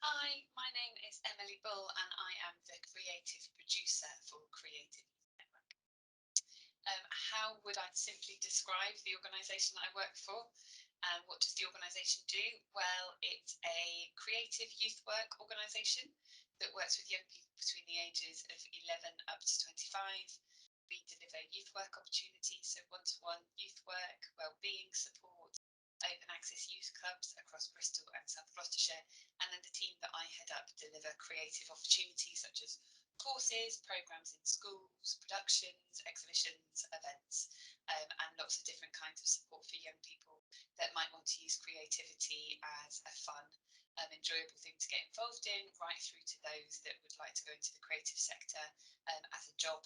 Hi, my name is Emily Bull and I am the creative producer for Creative Network. How would I simply describe the organisation that I work for? And what does the organisation do? Well, it's a creative youth work organisation that works with young people between the ages of 11 up to 25. We deliver youth work opportunities, so one-to-one youth work, wellbeing support, open access youth clubs across Bristol and South Gloucestershire, and then the team that I head up deliver creative opportunities such as courses, programmes in schools, productions, exhibitions, events, and lots of different kinds of support for young people that might want to use creativity as a fun, enjoyable thing to get involved in, right through to those that would like to go into the creative sector as a job,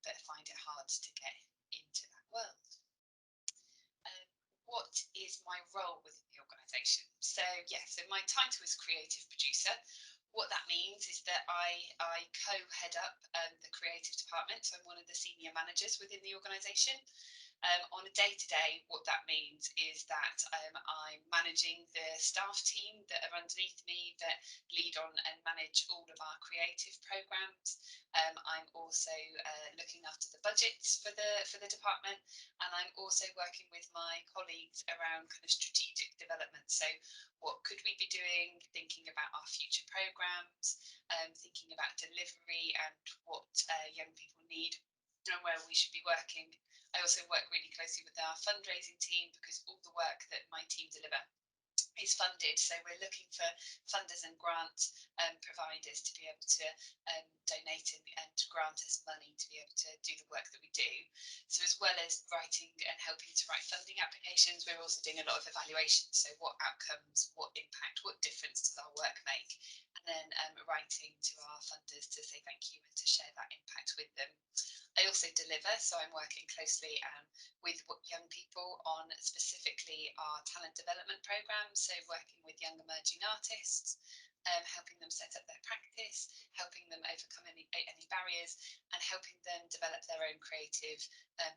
but find it hard to get into that world. What is my role within the organisation? So my title is creative producer. What that means is that I co-head up the creative department, so I'm one of the senior managers within the organisation. On a day-to-day, what that means is that I'm managing the staff team that are underneath me that lead on and manage all of our creative programmes. I'm also looking after the budgets for the department, and I'm also working with my colleagues around kind of strategic development. So what could we be doing, thinking about our future programmes, thinking about delivery and what young people need and where we should be working. I also work really closely with our fundraising team because all the work that my team deliver is funded. So we're looking for funders and grant providers to be able to donate and grant us money to be able to do the work that we do. So as well as writing and helping to write funding applications, we're also doing a lot of evaluations. So what outcomes, what impact, what difference does our work make? And then writing to our funders to say thank you and to share that impact with them. I also deliver, so I'm working closely with young people on specifically our talent development programmes, so working with young emerging artists, helping them set up their practice, helping them overcome any barriers, and helping them develop their own creative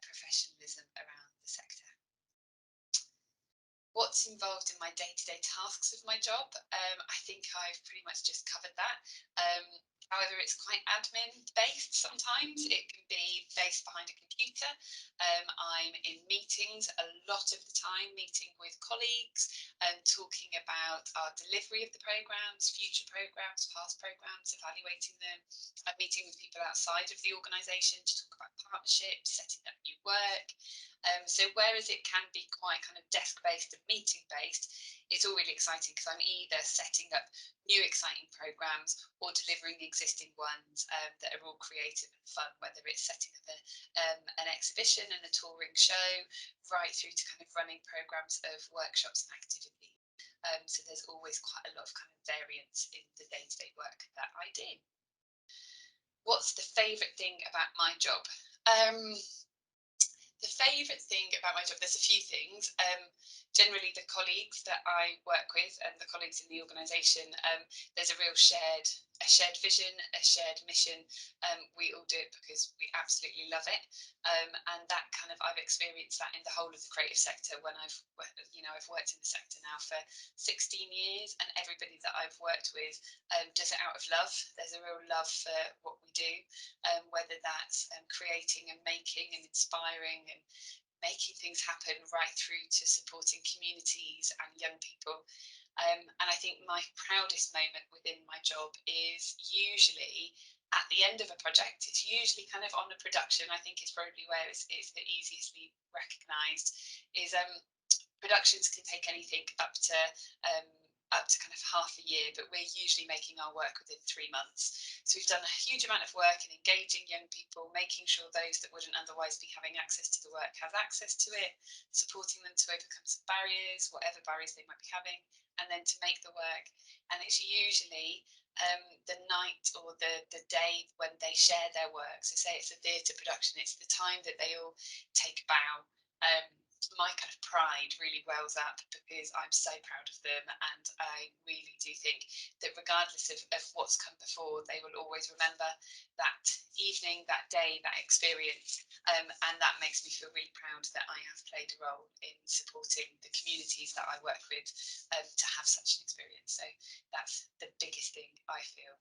professionalism around the sector. What's involved in my day-to-day tasks of my job? I think I've pretty much just covered that. However, it's quite admin based sometimes. It can be based behind a computer. I'm in meetings a lot of the time, meeting with colleagues, talking about our delivery of the programmes, future programmes, past programmes, evaluating them. I'm meeting with people outside of the organisation to talk about partnerships, setting up new work. So whereas it can be quite kind of desk-based and meeting-based, it's all really exciting because I'm either setting up new exciting programmes or delivering existing ones that are all creative and fun, whether it's setting up an exhibition and a touring show, right through to kind of running programmes of workshops and activities. So there's always quite a lot of kind of variance in the day-to-day work that I do. What's the favourite thing about my job? The favourite thing about my job, there's a few things. Generally, the colleagues that I work with and the colleagues in the organisation, there's a real shared vision, a shared mission. We all do it because we absolutely love it, and that kind of I've experienced that in the whole of the creative sector when I've worked in the sector now for 16 years, and everybody that I've worked with does it out of love. There's a real love for what we do, whether that's creating and making and inspiring and making things happen right through to supporting communities and young people. And I think my proudest moment within my job is usually at the end of a project. It's usually kind of on a production. I think it's probably where it's the easiestly recognised is productions can take anything up to kind of half a year, but we're usually making our work within 3 months. So we've done a huge amount of work in engaging young people, making sure those that wouldn't otherwise be having access to the work have access to it, supporting them to overcome some barriers, whatever barriers they might be having, and then to make the work. And it's usually the night or the day when they share their work. So say it's a theatre production, it's the time that they all take a bow. my kind of pride really wells up because I'm so proud of them, and I really do think that regardless of what's come before, they will always remember that evening, that day, that experience, and that makes me feel really proud that I have played a role in supporting the communities that I work with to have such an experience. So that's the biggest thing I feel.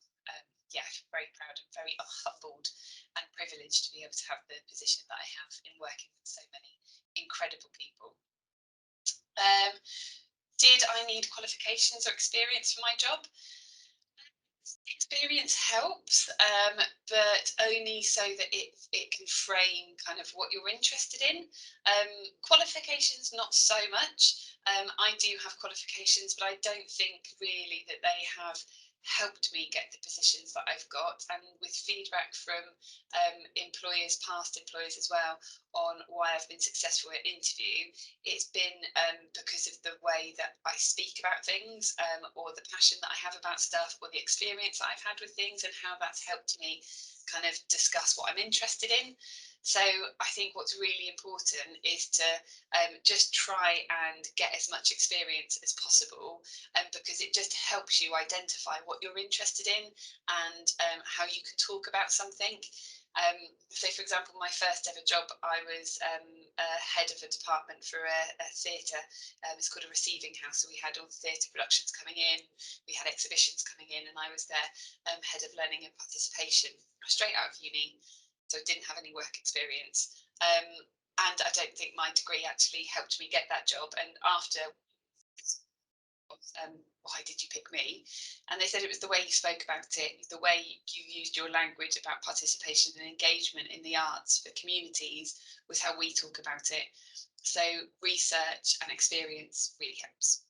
Yeah, very proud and very humbled and privileged to be able to have the position that I have in working with so many incredible people. Um, did I need qualifications or experience for my job? Experience helps, but only so that it can frame kind of what you're interested in. Qualifications, not so much. I do have qualifications, but I don't think really that they have helped me get the positions that I've got. And with feedback from employers, past employers as well, on why I've been successful at interview, it's been because of the way that I speak about things, or the passion that I have about stuff, or the experience that I've had with things, and how that's helped me kind of discuss what I'm interested in. So I think what's really important is to just try and get as much experience as possible, because it just helps you identify what you're interested in, and how you can talk about something. So, for example, my first ever job, I was head of a department for a theatre. It's called a receiving house. So we had all the theatre productions coming in, we had exhibitions coming in, and I was their head of learning and participation straight out of uni. So I didn't have any work experience. And I don't think my degree actually helped me get that job. And after, why did you pick me? And they said it was the way you spoke about it, the way you used your language about participation and engagement in the arts for communities was how we talk about it. So research and experience really helps.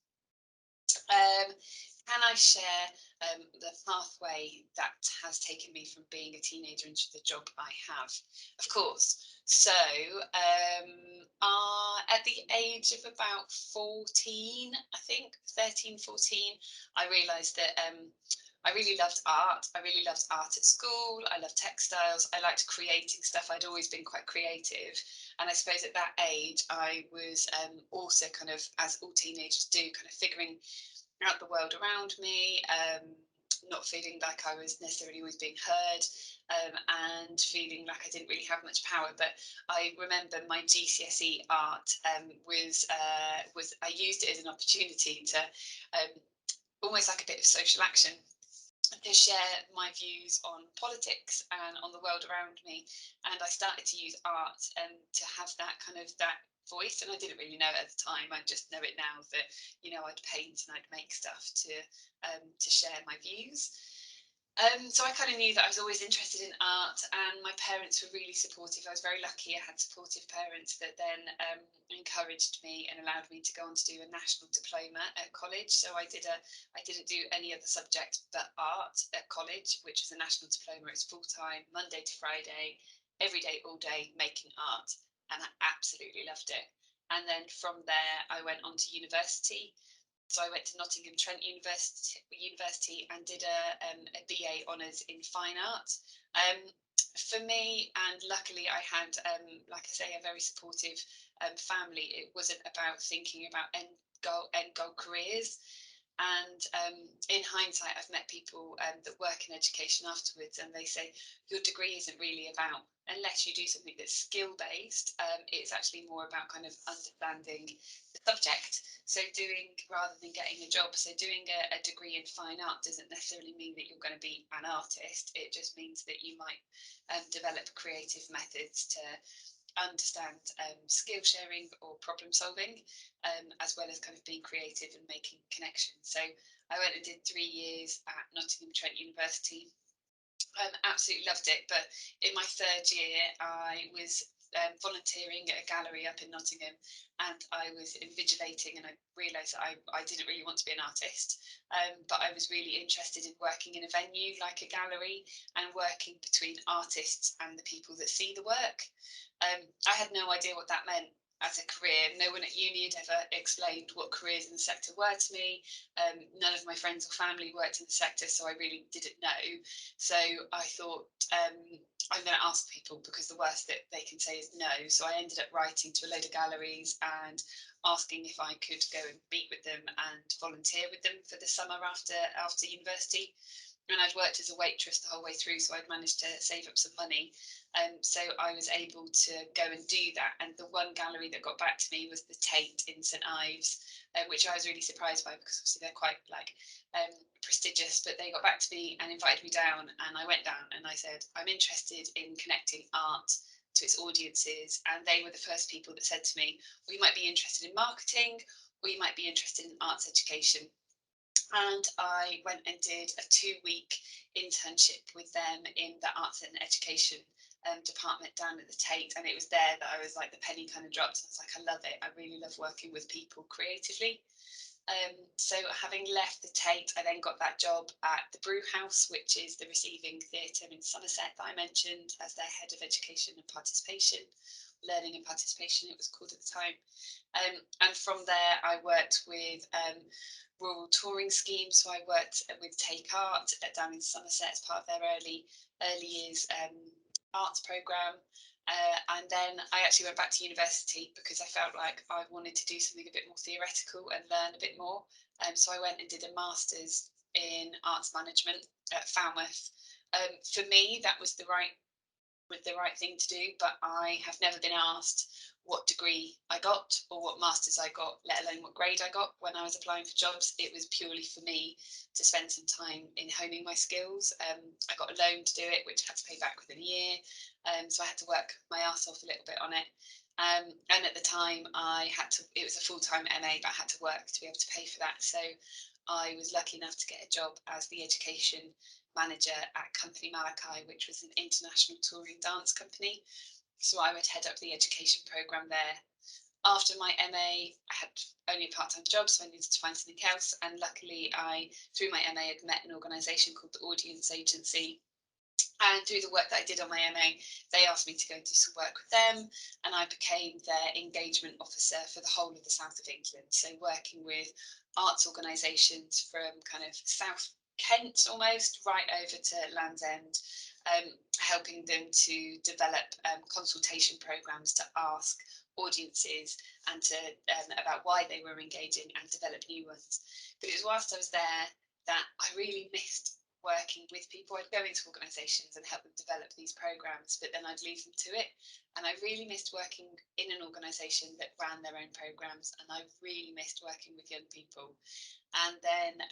Um, can I share the pathway that has taken me from being a teenager into the job I have? Of course. So, at the age of about 14, I think, 13, 14, I realised that I really loved art. I really loved art at school. I loved textiles. I liked creating stuff. I'd always been quite creative. And I suppose at that age, I was also kind of, as all teenagers do, kind of figuring out the world around me, not feeling like I was necessarily always being heard, and feeling like I didn't really have much power. But I remember my GCSE art was I used it as an opportunity to almost like a bit of social action, to share my views on politics and on the world around me. And I started to use art and to have that kind of that voice. And I didn't really know it at the time. I just know it now that, I'd paint and I'd make stuff to share my views. So I kind of knew that I was always interested in art, and my parents were really supportive. I was very lucky. I had supportive parents that then encouraged me and allowed me to go on to do a national diploma at college. So I didn't do any other subject but art at college, which was a national diploma. It's full time, Monday to Friday, every day, all day, making art, and I absolutely loved it. And then from there, I went on to university. So I went to Nottingham Trent University and did a BA honours in fine art. For me, and luckily I had, like I say, a very supportive family. It wasn't about thinking about end goal careers. And in hindsight, I've met people that work in education afterwards, and they say your degree isn't really about, unless you do something that's skill based, it's actually more about kind of understanding the subject. So doing, rather than getting a job, so doing a degree in fine art doesn't necessarily mean that you're going to be an artist. It just means that you might develop creative methods to understand skill sharing or problem solving, as well as kind of being creative and making connections. So I went and did 3 years at Nottingham Trent University. Absolutely loved it. But in my third year, I was volunteering at a gallery up in Nottingham, and I was invigilating, and I realised that I didn't really want to be an artist, but I was really interested in working in a venue like a gallery and working between artists and the people that see the work. I had no idea what that meant. as a career. No one at uni had ever explained what careers in the sector were to me. None of my friends or family worked in the sector, so I really didn't know. So I thought, I'm going to ask people, because the worst that they can say is no. So I ended up writing to a load of galleries and asking if I could go and meet with them and volunteer with them for the summer after university. And I'd worked as a waitress the whole way through, so I'd managed to save up some money. So I was able to go and do that. And the one gallery that got back to me was the Tate in St Ives, which I was really surprised by, because obviously they're quite prestigious. But they got back to me and invited me down, and I went down and I said, I'm interested in connecting art to its audiences. And they were the first people that said to me, well, you might be interested in marketing, or you might be interested in arts education. And I went and did a 2-week internship with them in the arts and education department down at the Tate. And it was there that I was like, the penny kind of dropped. I was like, I love it. I really love working with people creatively. So having left the Tate, I then got that job at the Brew House, which is the receiving theatre in Somerset that I mentioned, as their head of education and participation, learning and participation it was called at the time. And from there I worked with rural touring schemes. So I worked with Take Art down in Somerset as part of their early years arts programme. And then I actually went back to university, because I felt like I wanted to do something a bit more theoretical and learn a bit more. So I went and did a master's in arts management at Falmouth. For me, that was the right thing to do, but I have never been asked what degree I got or what masters I got, let alone what grade I got when I was applying for jobs. It was purely for me to spend some time in honing my skills. I got a loan to do it, which I had to pay back within a year. So I had to work my arse off a little bit on it. And at the time it was a full-time MA, but I had to work to be able to pay for that. So I was lucky enough to get a job as the education manager at Company Malachi, which was an international touring dance company. So I would head up the education programme there. After my MA, I had only a part-time job, so I needed to find something else. And luckily, through my MA, had met an organisation called the Audience Agency. And through the work that I did on my MA, they asked me to go and do some work with them, and I became their engagement officer for the whole of the south of England. So working with arts organisations from kind of South Kent almost right over to Land's End, helping them to develop consultation programmes to ask audiences and to about why they were engaging and develop new ones. But it was whilst I was there that I really missed working with people. I'd go into organisations and help them develop these programmes, but then I'd leave them to it. And I really missed working in an organisation that ran their own programmes, and I really missed working with young people. And then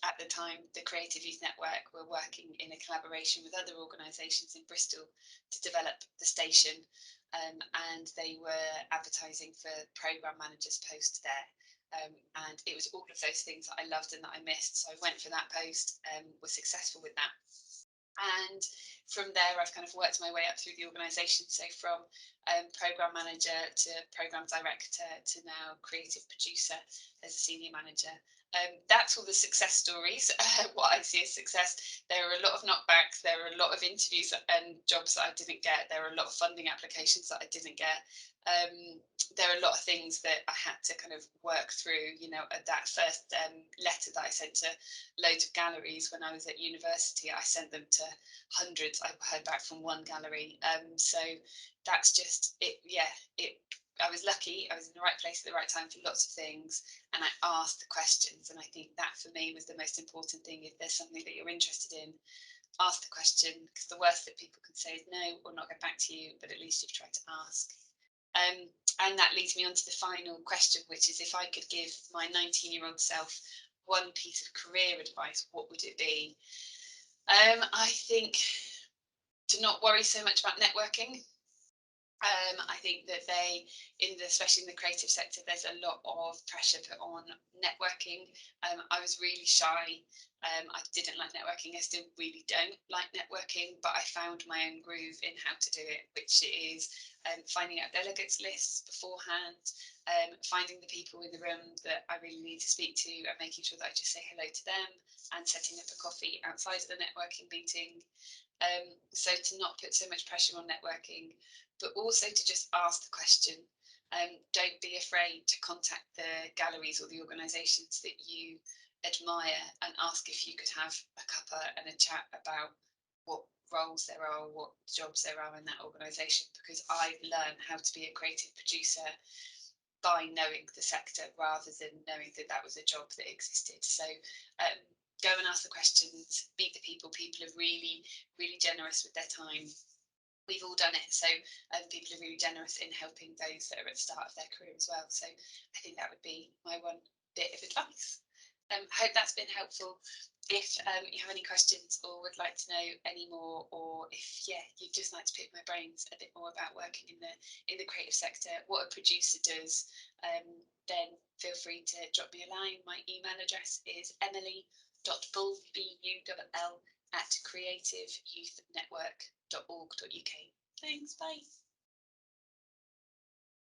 at the time, the Creative Youth Network were working in a collaboration with other organisations in Bristol to develop the station, and they were advertising for programme managers post there. And it was all of those things that I loved and that I missed. So I went for that post, was successful with that. And from there, I've kind of worked my way up through the organisation. So from programme manager to programme director to now creative producer as a senior manager. That's all the success stories. What I see as success. There are a lot of knockbacks. There are a lot of interviews and jobs that I didn't get. There are a lot of funding applications that I didn't get. There are a lot of things that I had to kind of work through. That first letter that I sent to loads of galleries when I was at university, I sent them to hundreds. I heard back from one gallery. So that's just it. Yeah, I was lucky. I was in the right place at the right time for lots of things, and I asked the questions. And I think that for me was the most important thing. If there's something that you're interested in, ask the question, because the worst that people can say is no or not get back to you, but at least you've tried to ask. And that leads me on to the final question, which is, if I could give my 19-year-old self one piece of career advice, what would it be? I think to not worry so much about networking. I think that especially in the creative sector, there's a lot of pressure put on networking. I was really shy. I didn't like networking. I still really don't like networking, but I found my own groove in how to do it, which is finding out delegates lists beforehand, finding the people in the room that I really need to speak to, and making sure that I just say hello to them, and setting up a coffee outside of the networking meeting. So to not put so much pressure on networking, but also to just ask the question. Don't be afraid to contact the galleries or the organisations that you admire and ask if you could have a cuppa and a chat about what roles there are, what jobs there are in that organisation, because I've learned how to be a creative producer by knowing the sector rather than knowing that that was a job that existed. So go and ask the questions, meet the people. People are really, really generous with their time. We've all done it. So people are really generous in helping those that are at the start of their career as well. So I think that would be my one bit of advice. I hope that's been helpful. If you have any questions or would like to know any more, or if you'd just like to pick my brains a bit more about working in the creative sector, what a producer does, then feel free to drop me a line. My email address is emily.bull, BULL, @creativeyouth.network.org.uk. Thanks, bye.